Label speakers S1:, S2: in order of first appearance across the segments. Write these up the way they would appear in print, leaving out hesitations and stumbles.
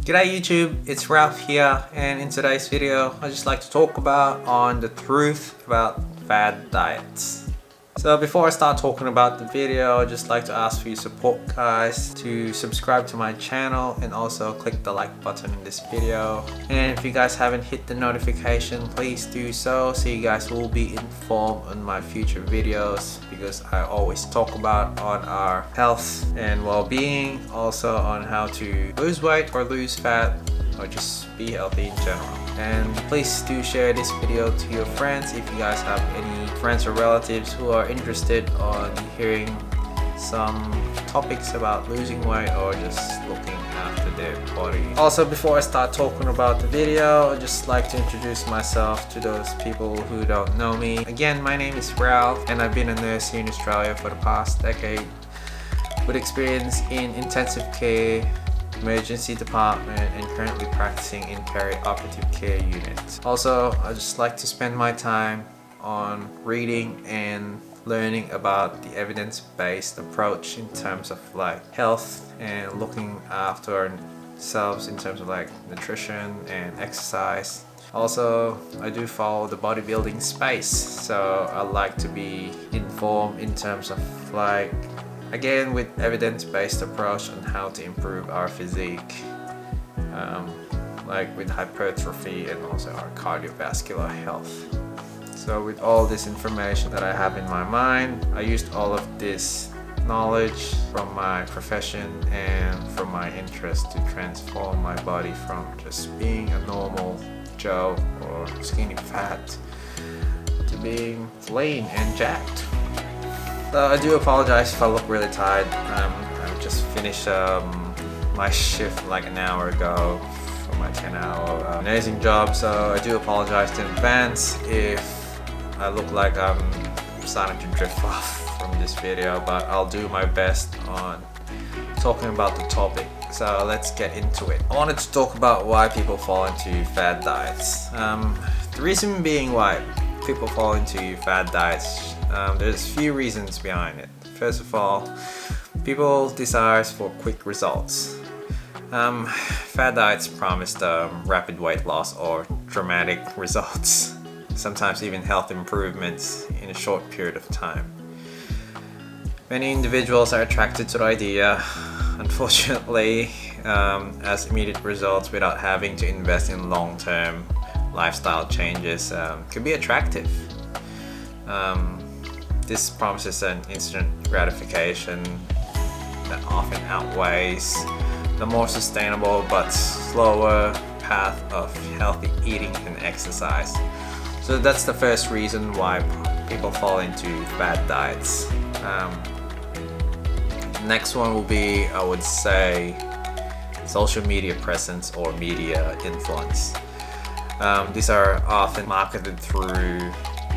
S1: G'day YouTube, it's Ralph here, and in today's video I just like to talk about the truth about fad diets. So before I start talking about the video, I'd just like to ask for your support guys to subscribe to my channel and also click the like button in this video. And if you guys haven't hit the notification, please do so you guys will be informed on my future videos, because I always talk about on our health and well-being, also on how to lose weight or lose fat or just be healthy in general. And please do share this video to your friends if you guys have any friends or relatives who are interested on hearing some topics about losing weight or just looking after their body. Also, before I start talking about the video, I'd just like to introduce myself to those people who don't know me. Again, my name is Ralph and I've been a nurse here in Australia for the past decade with experience in intensive care, emergency department, and currently practicing in peri-operative care units. Also, I just like to spend my time on reading and learning about the evidence-based approach in terms of like health and looking after ourselves in terms of like nutrition and exercise. Also, I do follow the bodybuilding space, so I like to be informed in terms of like, again, with evidence-based approach on how to improve our physique, like with hypertrophy and also our cardiovascular health. So with all this information that I have in my mind, I used all of this knowledge from my profession and from my interest to transform my body from just being a normal Joe or skinny fat to being lean and jacked. So I do apologize if I look really tired. I just finished my shift like an hour ago for my 10-hour nursing job, so I do apologize in advance if I look like I'm starting to drift off from this video, but I'll do my best on talking about the topic. So let's get into it. I wanted to talk about why people fall into fad diets. The reason being why people fall into fad diets, there's a few reasons behind it. First of all, people desires for quick results. Fad diets promised rapid weight loss or dramatic results, sometimes even health improvements in a short period of time. Many individuals are attracted to the idea, unfortunately, as immediate results without having to invest in long-term lifestyle changes can be attractive. This promises an instant gratification that often outweighs the more sustainable but slower path of healthy eating and exercise. So that's the first reason why people fall into fad diets. Next one will be, I would say, social media presence or media influence. These are often marketed through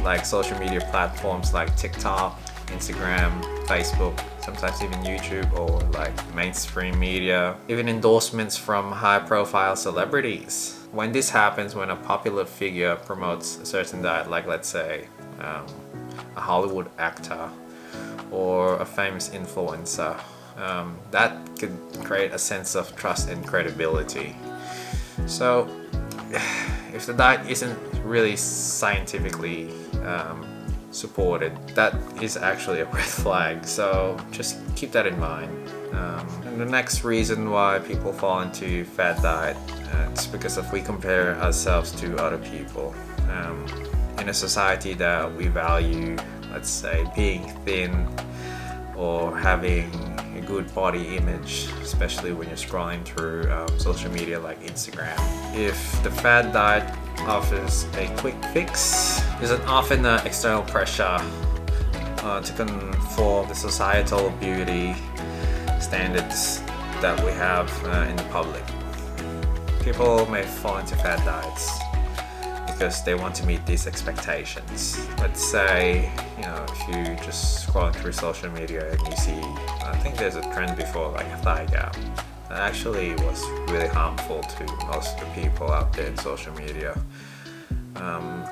S1: like social media platforms like TikTok, Instagram, Facebook, sometimes even YouTube, or like mainstream media, even endorsements from high-profile celebrities. When this happens, when a popular figure promotes a certain diet, like let's say a Hollywood actor or a famous influencer, that could create a sense of trust and credibility. So if the diet isn't really scientifically supported, that is actually a red flag, so just keep that in mind. And the next reason why people fall into fad diet, it's because we compare ourselves to other people. In a society that we value, let's say, being thin or having a good body image, especially when you're scrolling through social media like Instagram. If the fad diet offers a quick fix, there's often external pressure to conform the societal beauty standards that we have in the public. People may fall into fad diets because they want to meet these expectations. Let's say, if you just scroll through social media and you see, I think there's a trend before like a thigh gap. That actually was really harmful to most of the people out there in social media.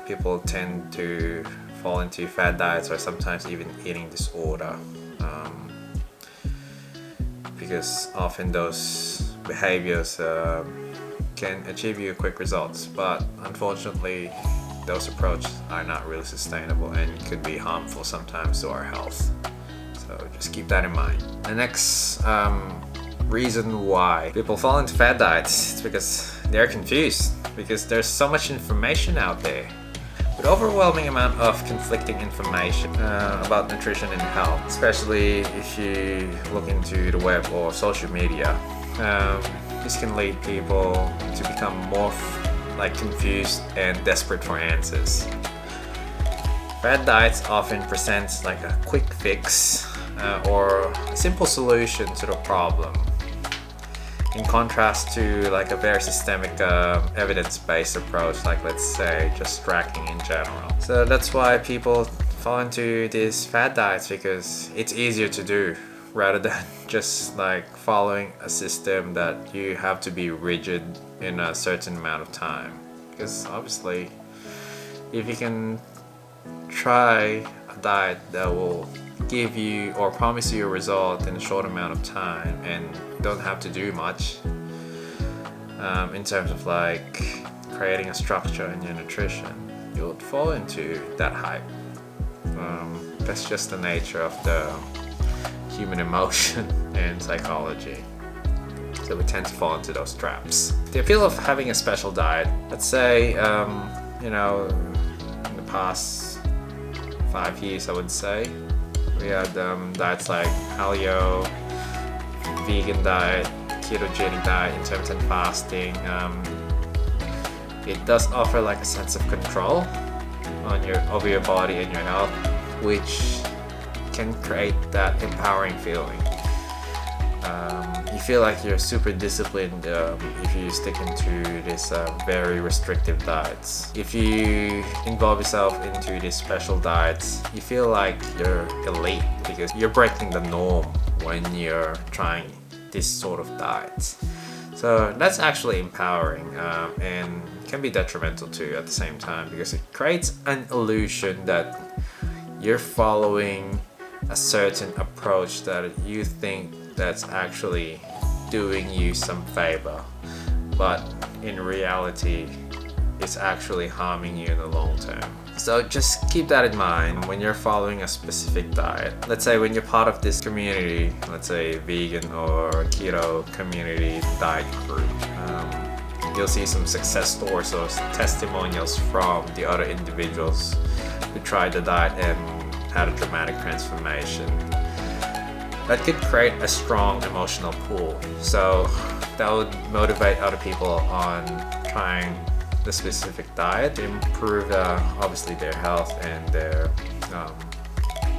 S1: People tend to fall into fad diets or sometimes even eating disorder, because often those behaviors can achieve you quick results, but unfortunately those approaches are not really sustainable and could be harmful sometimes to our health. So just keep that in mind. The next reason why people fall into fad diets is because they're confused, because there's so much information out there with overwhelming amount of conflicting information about nutrition and health, especially if you look into the web or social media. This can lead people to become more confused and desperate for answers. Fad diets often presents like a quick fix or a simple solution to the problem, in contrast to like a very systemic evidence-based approach, like let's say just tracking in general. So that's why people fall into these fad diets, because it's easier to do rather than just like following a system that you have to be rigid in a certain amount of time. Because obviously if you can try a diet that will give you or promise you a result in a short amount of time and don't have to do much in terms of like creating a structure in your nutrition, you would fall into that hype. That's just the nature of the human emotion and psychology. So we tend to fall into those traps. The appeal of having a special diet, let's say in the past 5 years I would say, we had diets like paleo, vegan diet, ketogenic diet, intermittent fasting. It does offer like a sense of control over your body and your health, which can create that empowering feeling. You feel like you're super disciplined if you stick into this very restrictive diets. If you involve yourself into these special diets, you feel like you're elite because you're breaking the norm when you're trying this sort of diets. So that's actually empowering and can be detrimental too at the same time, because it creates an illusion that you're following a certain approach that you think that's actually doing you some favor, but in reality it's actually harming you in the long term. So just keep that in mind when you're following a specific diet. Let's say when you're part of this community, let's say vegan or keto community diet group, you'll see some success stories or testimonials from the other individuals who tried the diet and had a dramatic transformation. That could create a strong emotional pull. So that would motivate other people on trying the specific diet to improve obviously their health and their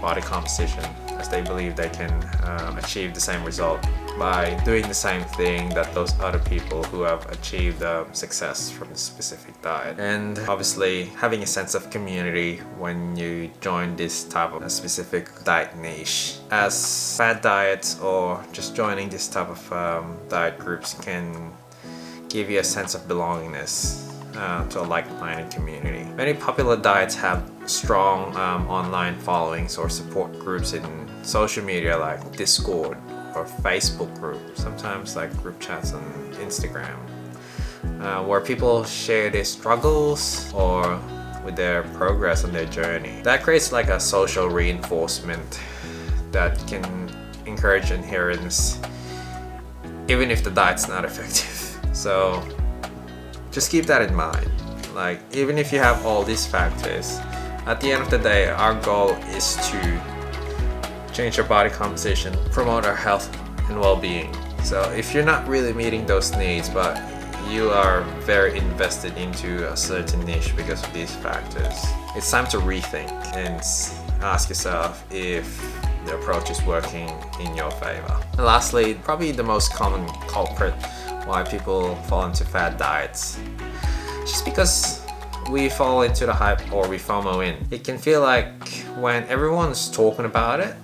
S1: body composition, as they believe they can achieve the same result by doing the same thing that those other people who have achieved success from a specific diet. And obviously having a sense of community when you join this type of a specific diet niche, as fad diets or just joining this type of diet groups can give you a sense of belongingness to a like-minded community. Many popular diets have strong online followings or support groups in social media like Discord or Facebook group, sometimes like group chats on Instagram, where people share their struggles or with their progress on their journey. That creates like a social reinforcement that can encourage adherence even if the diet's not effective. So just keep that in mind. Like, even if you have all these factors, at the end of the day, our goal is to change your body composition, promote our health and well-being. So if you're not really meeting those needs, but you are very invested into a certain niche because of these factors, it's time to rethink and ask yourself if the approach is working in your favor. And lastly, probably the most common culprit why people fall into fad diets, just because we fall into the hype or we FOMO in. It can feel like when everyone's talking about it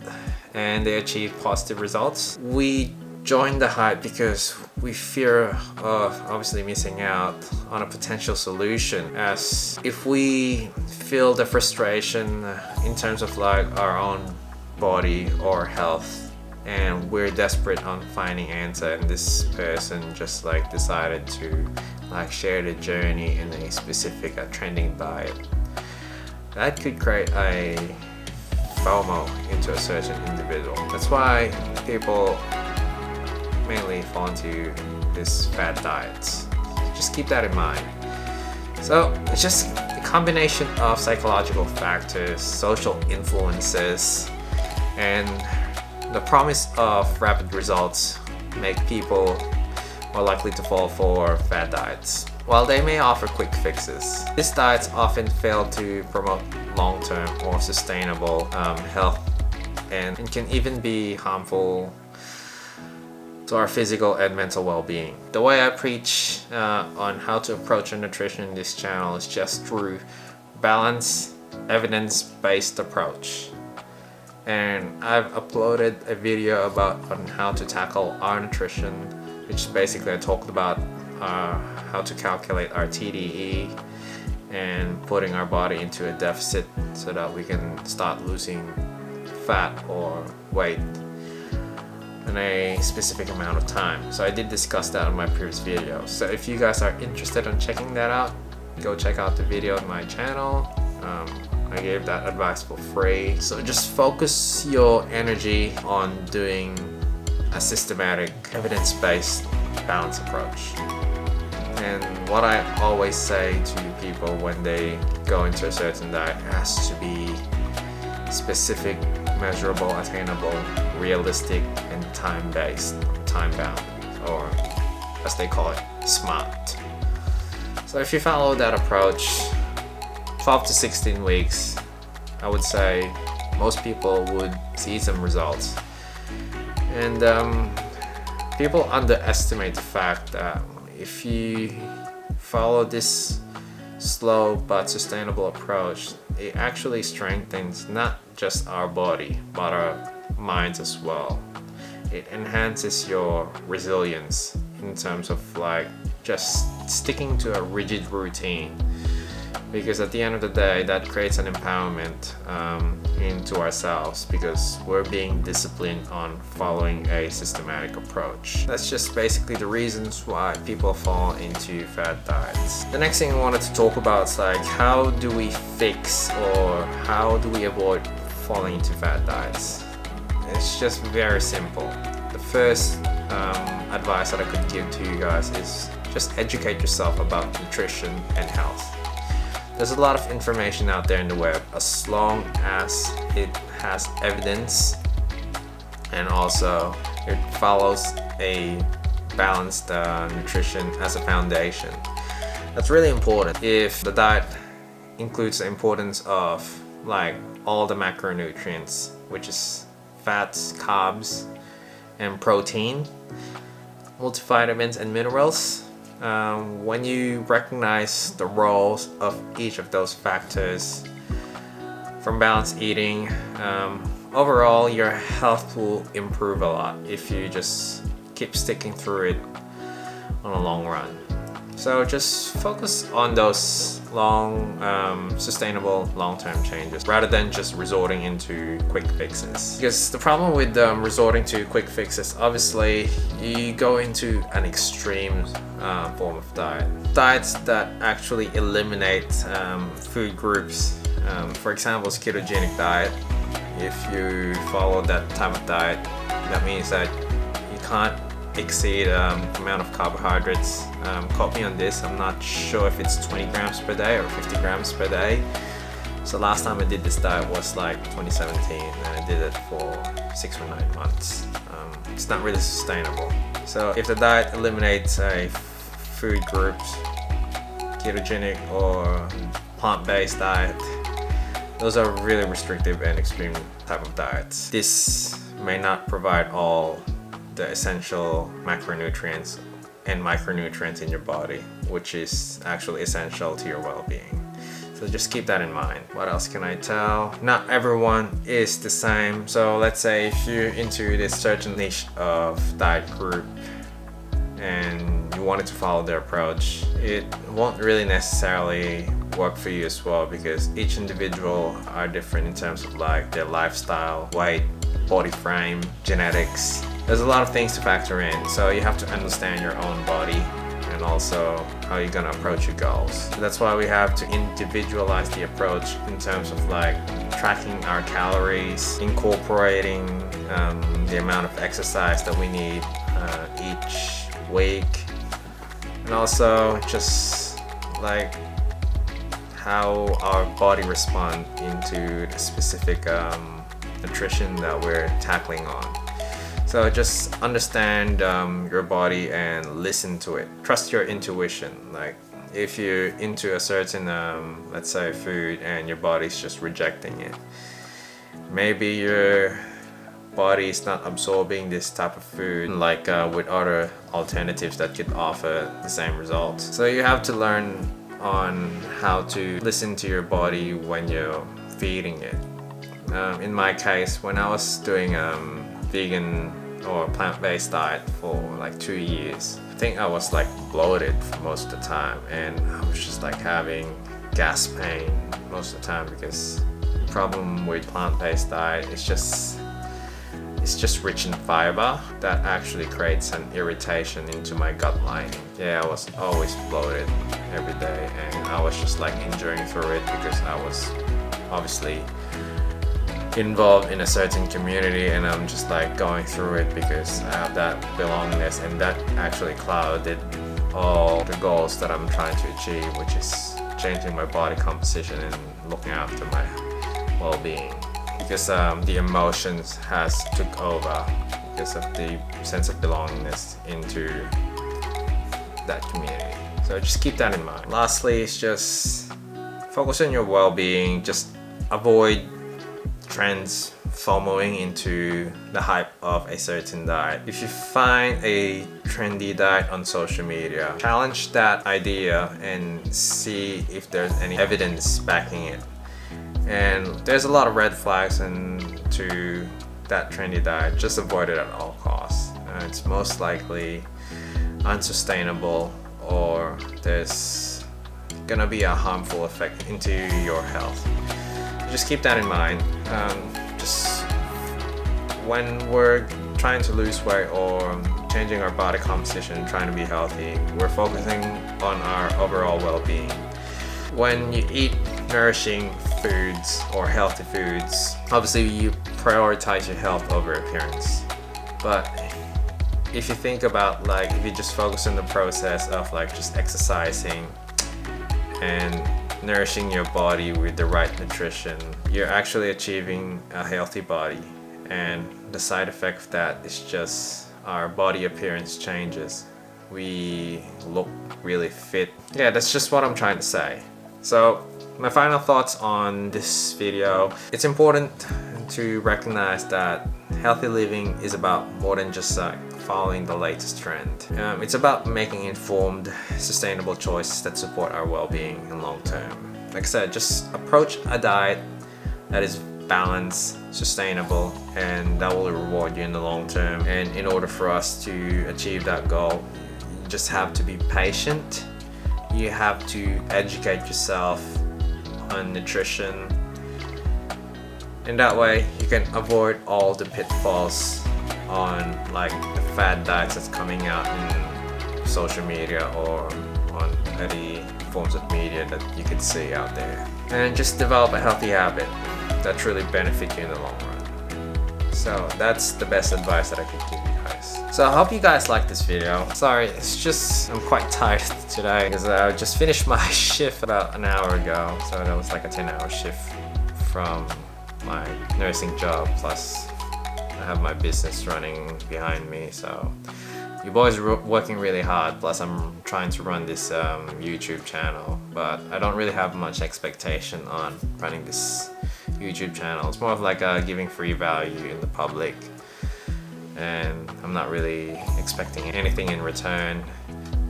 S1: and they achieve positive results, we join the hype because we fear of obviously missing out on a potential solution, as if we feel the frustration in terms of like our own body or health and we're desperate on finding answer, and this person just like decided to like share the journey in a specific trending diet. That could create a FOMO into a certain individual. That's why people mainly fall into this fad diets. Just keep that in mind. So it's just a combination of psychological factors, social influences, and the promise of rapid results make people more likely to fall for fad diets. While they may offer quick fixes, these diets often fail to promote long-term or sustainable health, and can even be harmful to our physical and mental well-being. The way I preach on how to approach nutrition in this channel is just through balanced, evidence-based approach. And I've uploaded a video about on how to tackle our nutrition, which basically I talked about how to calculate our TDE and putting our body into a deficit so that we can start losing fat or weight in a specific amount of time. So I did discuss that in my previous video. So if you guys are interested in checking that out, go check out the video on my channel. I gave that advice for free. So just focus your energy on doing a systematic, evidence-based, balanced approach. And what I always say to people when they go into a certain diet, it has to be specific, measurable, attainable, realistic, and time-based, time-bound, or as they call it, SMART. So if you follow that approach, 12 to 16 weeks, I would say most people would see some results. And people underestimate the fact that if you follow this slow but sustainable approach, it actually strengthens not just our body but our minds as well. It enhances your resilience in terms of like just sticking to a rigid routine, because at the end of the day that creates an empowerment into ourselves, because we're being disciplined on following a systematic approach. That's just basically the reasons why people fall into fad diets. The next thing I wanted to talk about is like, how do we fix or how do we avoid falling into fad diets? It's just very simple. The first advice that I could give to you guys is just educate yourself about nutrition and health. There's a lot of information out there in the web, as long as it has evidence and also it follows a balanced nutrition as a foundation. That's really important. If the diet includes the importance of like all the macronutrients, which is fats, carbs, and protein, multivitamins and minerals, when you recognize the roles of each of those factors from balanced eating, overall your health will improve a lot if you just keep sticking through it on a long run. So just focus on those sustainable long-term changes rather than just resorting into quick fixes. Because the problem with resorting to quick fixes, obviously you go into an extreme form of diet. Diets that actually eliminate food groups. For example, ketogenic diet. If you follow that type of diet, that means that you can't exceed amount of carbohydrates. Quote me on this, I'm not sure if it's 20 grams per day or 50 grams per day. So last time I did this diet was like 2017 and I did it for 6 or 9 months. It's not really sustainable. So if the diet eliminates a food groups, ketogenic or plant-based diet, those are really restrictive and extreme type of diets. This may not provide all the essential macronutrients and micronutrients in your body, which is actually essential to your well-being. So just keep that in mind. What else can I tell? Not everyone is the same. So let's say if you're into this certain niche of diet group and you wanted to follow their approach, it won't really necessarily work for you as well, because each individual are different in terms of like their lifestyle, weight, body frame, genetics. There's a lot of things to factor in, so you have to understand your own body and also how you're gonna approach your goals. So that's why we have to individualize the approach in terms of like tracking our calories, incorporating the amount of exercise that we need each week, and also just like how our body responds into the specific nutrition that we're tackling on. So just understand your body and listen to it. Trust your intuition. Like if you're into a certain, let's say, food and your body's just rejecting it, maybe your body is not absorbing this type of food like with other alternatives that could offer the same results. So you have to learn on how to listen to your body when you're feeding it. In my case, when I was doing vegan or plant-based diet for like 2 years, I think I was like bloated for most of the time, and I was just like having gas pain most of the time, because the problem with plant-based diet is it's just rich in fiber that actually creates an irritation into my gut lining. Yeah, I was always bloated every day, and I was just like enduring through it because I was obviously involved in a certain community, and I'm just like going through it because I have that belongingness, and that actually clouded all the goals that I'm trying to achieve, which is changing my body composition and looking after my well-being, because the emotions has took over because of the sense of belongingness into that community. So just keep that in mind. Lastly, it's just focus on your well-being. Just avoid trends, FOMOing into the hype of a certain diet. If you find a trendy diet on social media, challenge that idea and see if there's any evidence backing it. And there's a lot of red flags into that trendy diet. Just avoid it at all costs. It's most likely unsustainable, or there's gonna be a harmful effect into your health. Just keep that in mind. Just when we're trying to lose weight or changing our body composition, trying to be healthy, we're focusing on our overall well-being. When you eat nourishing foods or healthy foods, obviously you prioritize your health over appearance. But if you think about, like, if you just focus on the process of like just exercising and nourishing your body with the right nutrition, you're actually achieving a healthy body, and the side effect of that is just our body appearance changes. We look really fit. Yeah, that's just what I'm trying to say. So my final thoughts on this video: it's important to recognize that healthy living is about more than just following the latest trend. It's about making informed, sustainable choices that support our well-being in long term. Like I said, just approach a diet that is balanced, sustainable, and that will reward you in the long term. And in order for us to achieve that goal, you just have to be patient. You have to educate yourself on nutrition, and that way you can avoid all the pitfalls on like the fad diets that's coming out in social media or on any forms of media that you could see out there, and just develop a healthy habit that truly benefit you in the long run. So that's the best advice that I could give you guys. So I hope you guys like this video. Sorry, it's just I'm quite tired today because I just finished my shift about an hour ago, so that was like a 10-hour shift from my nursing job, plus I have my business running behind me. So you boys are working really hard, plus I'm trying to run this YouTube channel, but I don't really have much expectation on running this YouTube channel. It's more of like giving free value in the public, and I'm not really expecting anything in return.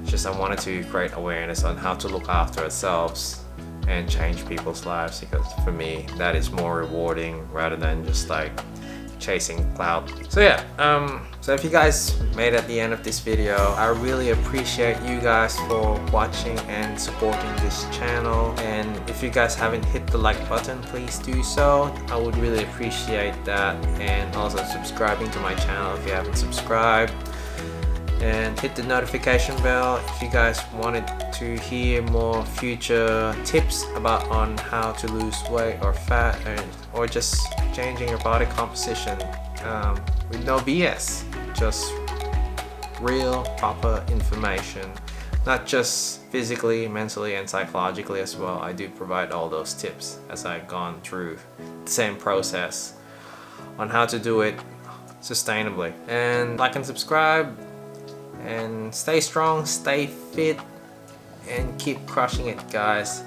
S1: It's just I wanted to create awareness on how to look after ourselves and change people's lives, because for me that is more rewarding rather than just like chasing clout. So yeah, so if you guys made it at the end of this video, I really appreciate you guys for watching and supporting this channel. And if you guys haven't hit the like button, please do so. I would really appreciate that. And also subscribing to my channel if you haven't subscribed. And hit the notification bell if you guys wanted to hear more future tips about on how to lose weight or fat, or just changing your body composition with no BS, just real proper information, not just physically, mentally and psychologically as well. I do provide all those tips as I've gone through the same process on how to do it sustainably. And like and subscribe, and stay strong, stay fit, and keep crushing it, guys.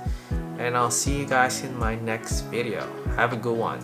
S1: And I'll see you guys in my next video. Have a good one.